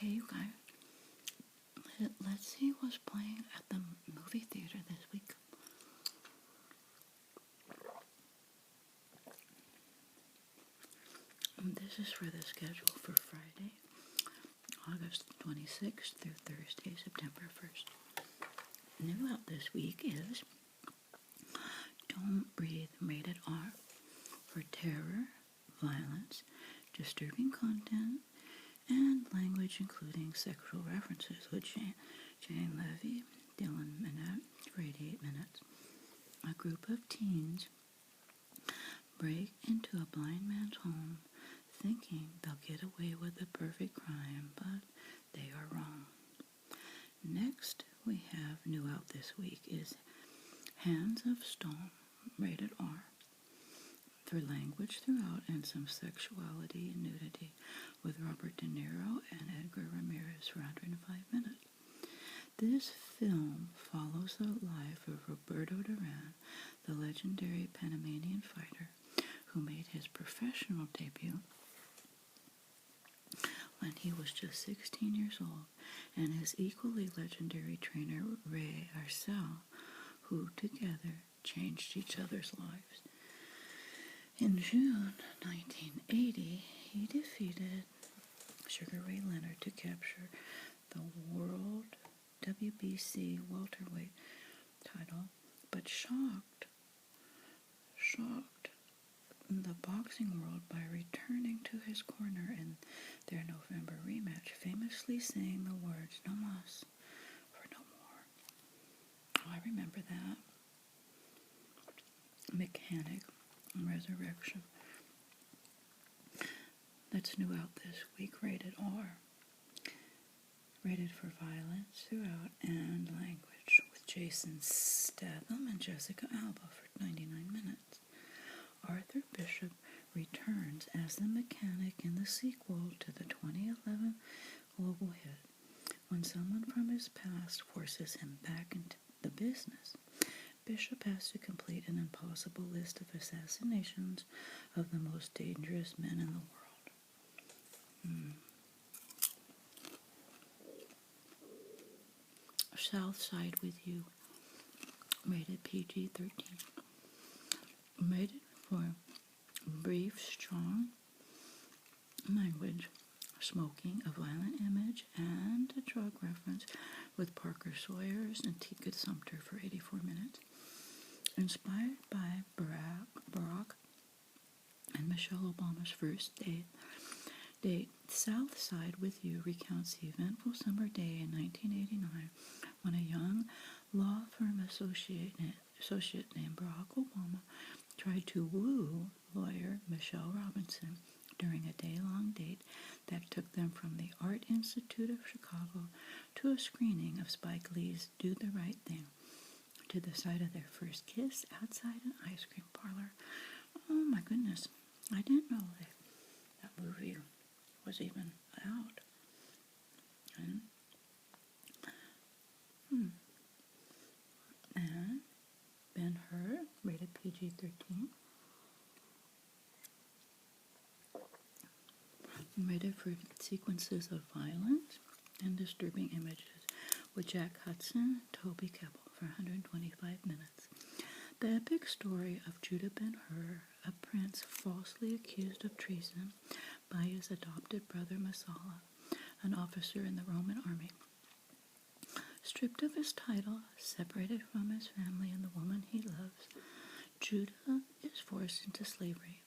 Okay, you guys, let's see what's playing at the movie theater this week. This is for the schedule for Friday, August 26th through Thursday, September 1st. New out this week is Don't Breathe, rated R, for terror, violence, disturbing content, and language including sexual references with Jane Levy, Dylan Minette, for 88 minutes. A group of teens break into a blind man's home thinking they'll get away with the perfect crime, but they are wrong. Next, we have new out this week is Hands of Stone, rated R, for language throughout and some sexuality and nudity, with Robert De Niro and Edgar Ramirez for 105 minutes. This film follows the life of Roberto Duran, the legendary Panamanian fighter who made his professional debut when he was just 16 years old, and his equally legendary trainer Ray Arcel, who together changed each other's lives. In June 1980, he defeated Sugar Ray Leonard to capture the World WBC welterweight title, but shocked the boxing world by returning to his corner in their November rematch, famously saying the words, "No mas, for no more." Oh, I remember that. Mechanic Resurrection. That's new out this week, rated R. Rated for violence throughout and language, with Jason Statham and Jessica Alba for 99 minutes. Arthur Bishop returns as the mechanic in the sequel to the 2011 global hit when someone from his past forces him back into the business. Bishop has to complete an impossible list of assassinations of the most dangerous men in the world. South Side with You, rated PG-13. Rated for brief, strong language, smoking, a violent image, and a drug reference, with Parker Sawyers and Tika Sumpter for 84 minutes. Inspired by Barack and Michelle Obama's first date, South Side with You recounts the eventful summer day in 1989 when a young law firm associate named Barack Obama tried to woo lawyer Michelle Robinson during a day-long date that took them from the Art Institute of Chicago to a screening of Spike Lee's Do the Right Thing, to the site of their first kiss outside an ice cream parlor. Oh my goodness, I didn't know that movie was even out. And Ben-Hur, rated PG-13. Rated for sequences of violence and disturbing images, with Jack Hudson, Toby Kebbell for 125 minutes. The epic story of Judah Ben-Hur, a prince falsely accused of treason by his adopted brother Messala, an officer in the Roman army. Stripped of his title, separated from his family and the woman he loves, Judah is forced into slavery.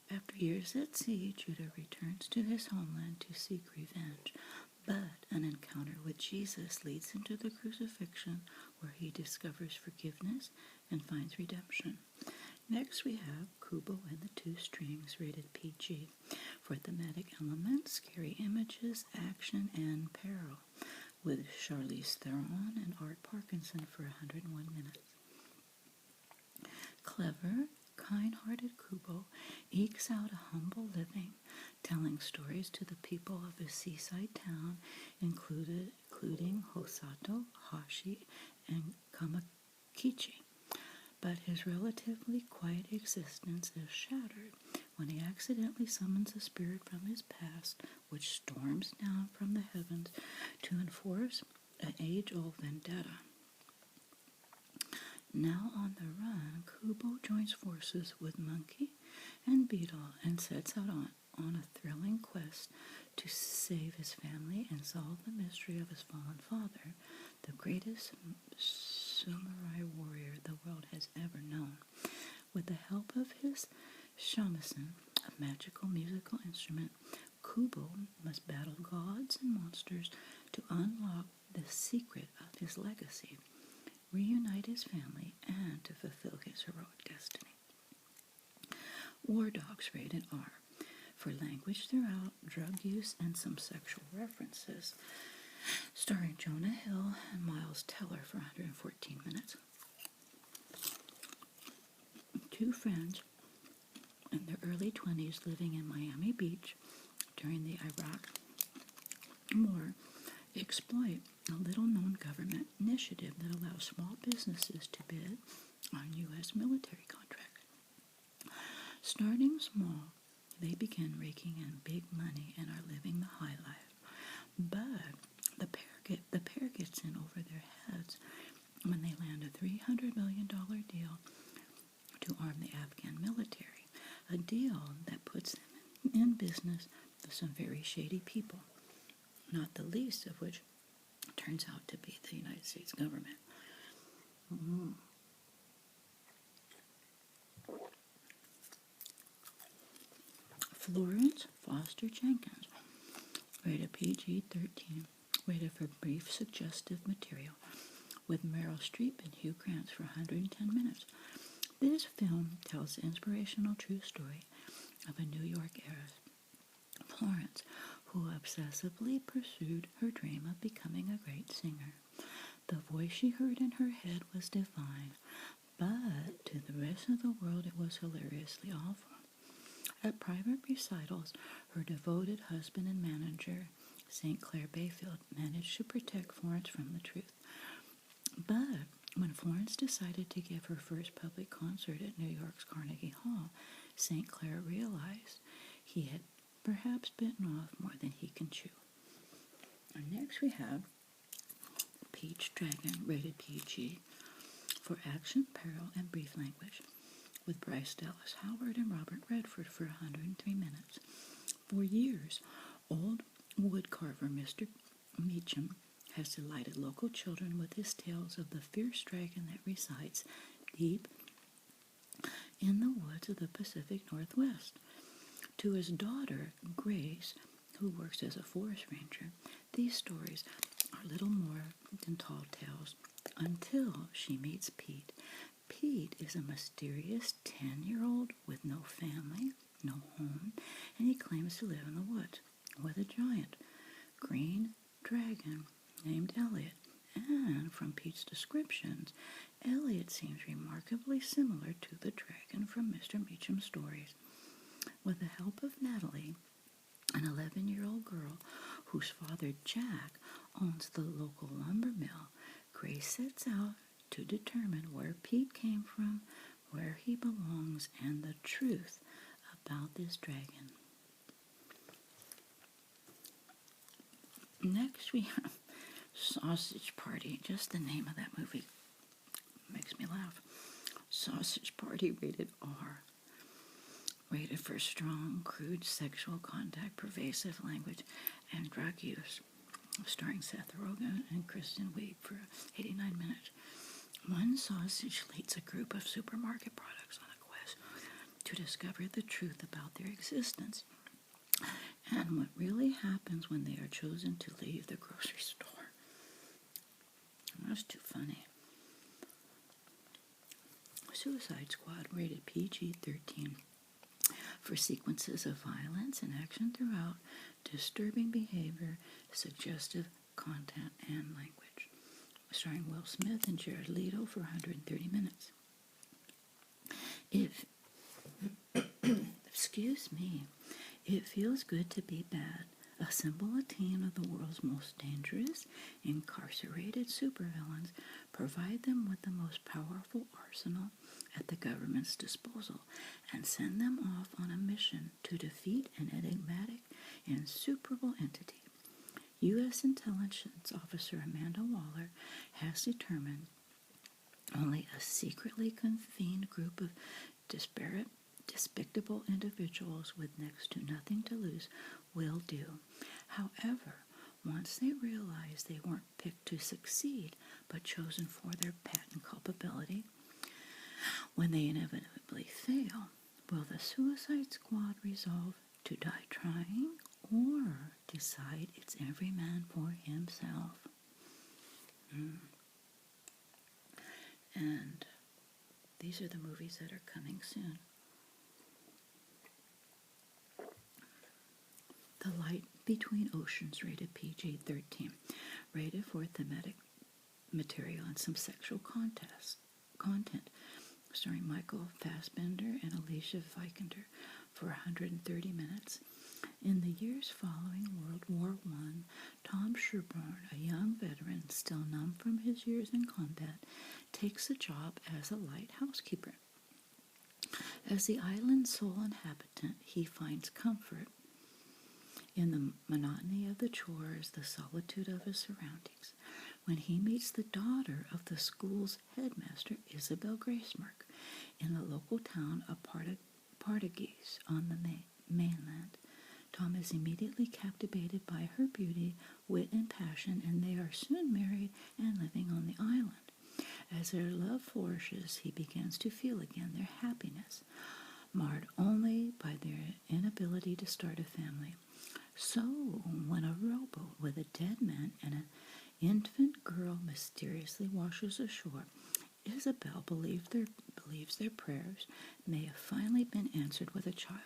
After years at sea, Judah returns to his homeland to seek revenge, but an encounter with Jesus leads him to the crucifixion, where he discovers forgiveness and finds redemption. Next, we have Kubo and the Two Strings, rated PG, for thematic elements, scary images, action, and peril, with Charlize Theron and Art Parkinson for 101 minutes. Clever, kind-hearted Kubo ekes out a humble living, telling stories to the people of his seaside town, including Hosato, Hashi, and Kamakichi. But his relatively quiet existence is shattered when he accidentally summons a spirit from his past, which storms down from the heavens to enforce an age-old vendetta. Now on the run, Kubo joins forces with Monkey and Beetle and sets out on a thrilling quest to save his family and solve the mystery of his fallen father, the greatest samurai warrior the world has ever known. With the help of his shamisen, a magical musical instrument, Kubo must battle gods and monsters to unlock the secret of his legacy, reunite his family, and to fulfill his heroic destiny. War Dogs rated R, for language throughout, drug use, and some sexual references, starring Jonah Hill and Miles Teller for 114 minutes. Two friends in their early 20s living in Miami Beach during the Iraq War exploit a little-known government initiative that allows small businesses to bid on U.S. military contracts. Starting small, they begin raking in big money and are living the high life. But the pair gets in over their heads when they land a $300 million deal to arm the Afghan military, a deal that puts them in business with some very shady people, not the least of which turns out to be the United States government. Florence Foster Jenkins, rated PG-13, rated for brief suggestive material, with Meryl Streep and Hugh Grant for 110 minutes. This film tells the inspirational true story of a New York heiress, Florence, who obsessively pursued her dream of becoming a great singer. The voice she heard in her head was divine, but to the rest of the world it was hilariously awful. At private recitals, her devoted husband and manager, St. Clair Bayfield, managed to protect Florence from the truth. But when Florence decided to give her first public concert at New York's Carnegie Hall, St. Clair realized he had perhaps bitten off more than he can chew. And next we have Peach Dragon, rated PG, for action, peril, and brief language, with Bryce Dallas Howard and Robert Redford for 103 minutes. For years, old woodcarver Mr. Meacham has delighted local children with his tales of the fierce dragon that resides deep in the woods of the Pacific Northwest. To his daughter, Grace, who works as a forest ranger, these stories are little more than tall tales until she meets Pete. Pete is a mysterious 10-year-old with no family, no home, and he claims to live in the woods with a giant green dragon named Elliot. And from Pete's descriptions, Elliot seems remarkably similar to the dragon from Mr. Meacham's stories. With the help of Natalie, an 11-year-old girl whose father, Jack, owns the local lumber mill, Grace sets out to determine where Pete came from, where he belongs, and the truth about this dragon. Next we have Sausage Party. Just the name of that movie makes me laugh. Sausage Party, rated R. Rated for strong, crude sexual contact, pervasive language, and drug use. Starring Seth Rogen and Kristen Wiig for 89 minutes. One sausage leads a group of supermarket products on a quest to discover the truth about their existence and what really happens when they are chosen to leave the grocery store. That's too funny. Suicide Squad, rated PG-13, for sequences of violence and action throughout, disturbing behavior, suggestive content, and language. Starring Will Smith and Jared Leto for 130 minutes. Excuse me, it feels good to be bad. Assemble a team of the world's most dangerous, incarcerated supervillains, provide them with the most powerful arsenal at the government's disposal, and send them off on a mission to defeat an enigmatic, insuperable entity. U.S. Intelligence Officer Amanda Waller has determined only a secretly convened group of disparate, despicable individuals with next to nothing to lose will do. However, once they realize they weren't picked to succeed, but chosen for their patent culpability, when they inevitably fail, will the Suicide Squad resolve to die trying or decide it's every man for himself? And these are the movies that are coming soon. The Light Between Oceans, rated PG-13, rated for thematic material and some sexual content, starring Michael Fassbender and Alicia Vikander for 130 minutes. In the years following World War I, Tom Sherburne, a young veteran still numb from his years in combat, takes a job as a light housekeeper. As the island's sole inhabitant, he finds comfort in the monotony of the chores, the solitude of his surroundings. When he meets the daughter of the school's headmaster, Isabel Gracemark, in the local town of Portuguese on the mainland, Tom is immediately captivated by her beauty, wit, and passion, and they are soon married and living on the island. As their love flourishes, he begins to feel again their happiness, marred only by their inability to start a family. So, when a rowboat with a dead man and an infant girl mysteriously washes ashore, Isabel believes their prayers may have finally been answered with a child.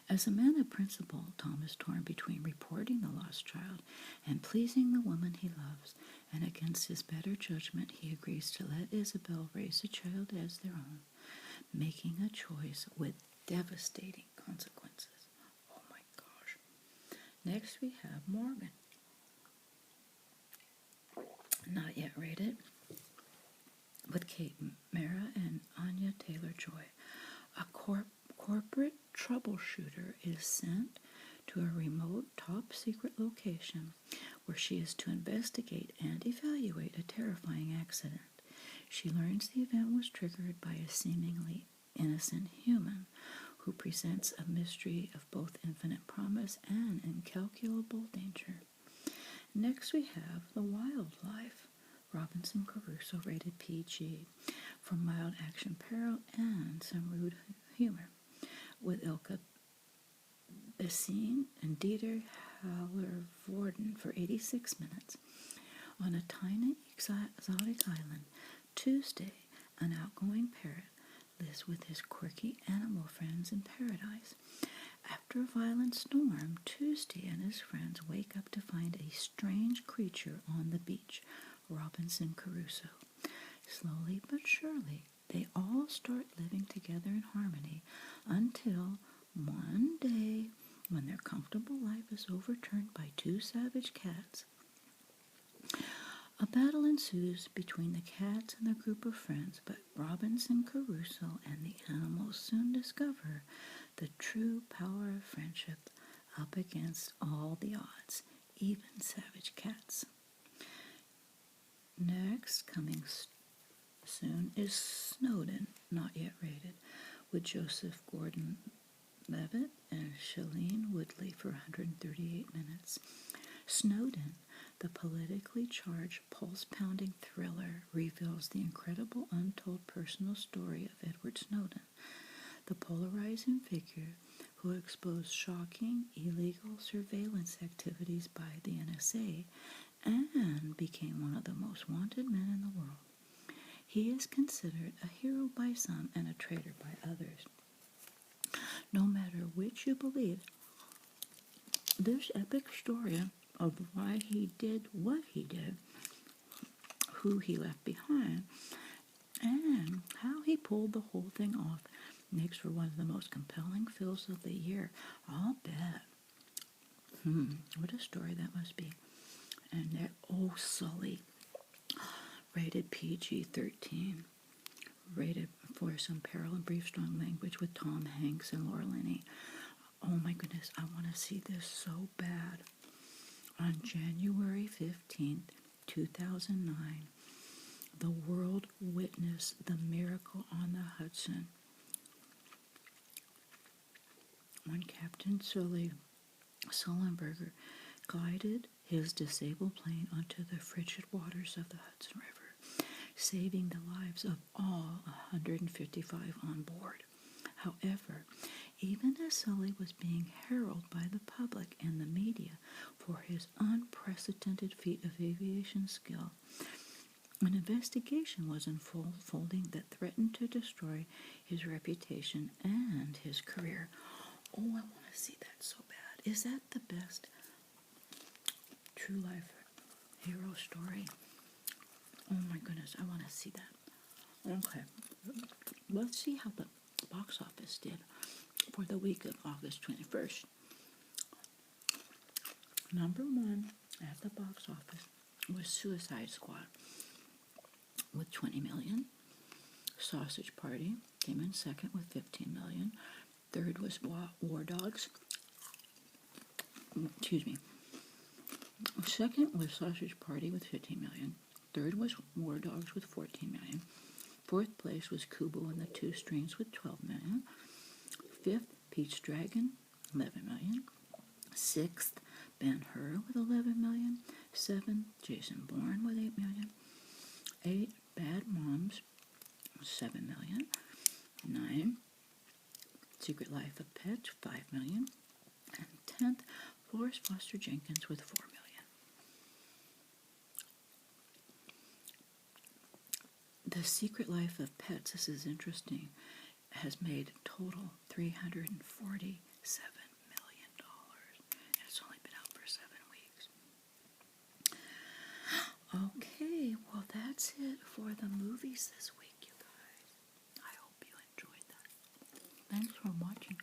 As a man of principle, Tom is torn between reporting the lost child and pleasing the woman he loves, and against his better judgment, he agrees to let Isabel raise the child as their own, making a choice with devastating consequences. Oh my gosh. Next we have Morgan. Not yet rated, with Kate Mara and Anya Taylor-Joy. A corporate troubleshooter is sent to a remote, top-secret location where she is to investigate and evaluate a terrifying accident. She learns the event was triggered by a seemingly innocent human who presents a mystery of both infinite promise and incalculable danger. Next we have The Wildlife, Robinson Crusoe, rated PG, for mild action peril and some rude humor, with Ilka Bessine and Dieter Hallervorden for 86 minutes. On a tiny exotic island, Tuesday, an outgoing parrot, lives with his quirky animal friends in paradise. After a violent storm, Tuesday and his friends wake up to find a strange creature on the beach, Robinson Crusoe. Slowly but surely, they all start living together in harmony until one day, when their comfortable life is overturned by two savage cats. A battle ensues between the cats and the group of friends, but Robinson Crusoe and the animals soon discover the true power of friendship up against all the odds, even savage cats. Next, coming soon, is Snowden, not yet rated, with Joseph Gordon-Levitt and Shailene Woodley for 138 minutes. Snowden, the politically charged, pulse-pounding thriller, reveals the incredible untold personal story of Edward Snowden, the polarizing figure who exposed shocking, illegal surveillance activities by the NSA and became one of the most wanted men in the world. He is considered a hero by some and a traitor by others. No matter which you believe, this epic story of why he did what he did, who he left behind, and how he pulled the whole thing off makes for one of the most compelling films of the year. I'll bet. What a story that must be. And that old Sully, rated PG-13, rated for some peril and brief strong language with Tom Hanks and Laura Linney. Oh my goodness, I want to see this so bad. On January 15th, 2009, the world witnessed the miracle on the Hudson when Captain Sullenberger glided his disabled plane onto the frigid waters of the Hudson River, saving the lives of all 155 on board. However, even as Sully was being heralded by the public and the media for his unprecedented feat of aviation skill, an investigation was unfolding that threatened to destroy his reputation and his career. Oh, I want to see that so bad. Is that the best true life hero story? Oh my goodness, I want to see that. Okay, let's see how the box office did for the week of August 21st. Number one at the box office was Suicide Squad with 20 million. Sausage Party came in second with 15 million. Third was War Dogs. Second was Sausage Party with 15 million. Third was War Dogs with 14 million. Fourth place was Kubo and the Two Strings with 12 million. Fifth, Pete's Dragon, 11 million. Sixth, Ben-Hur with 11 million. 7, Jason Bourne with 8 million. 8, Bad Moms, 7 million. 9, Secret Life of Pets, 5 million. And 10th, Forrest Foster Jenkins with 4 million. The Secret Life of Pets, this is interesting, has made total $347 million. And it's only been out for 7 weeks. Okay, well that's it for the movies this week, you guys. I hope you enjoyed that. Thanks for watching.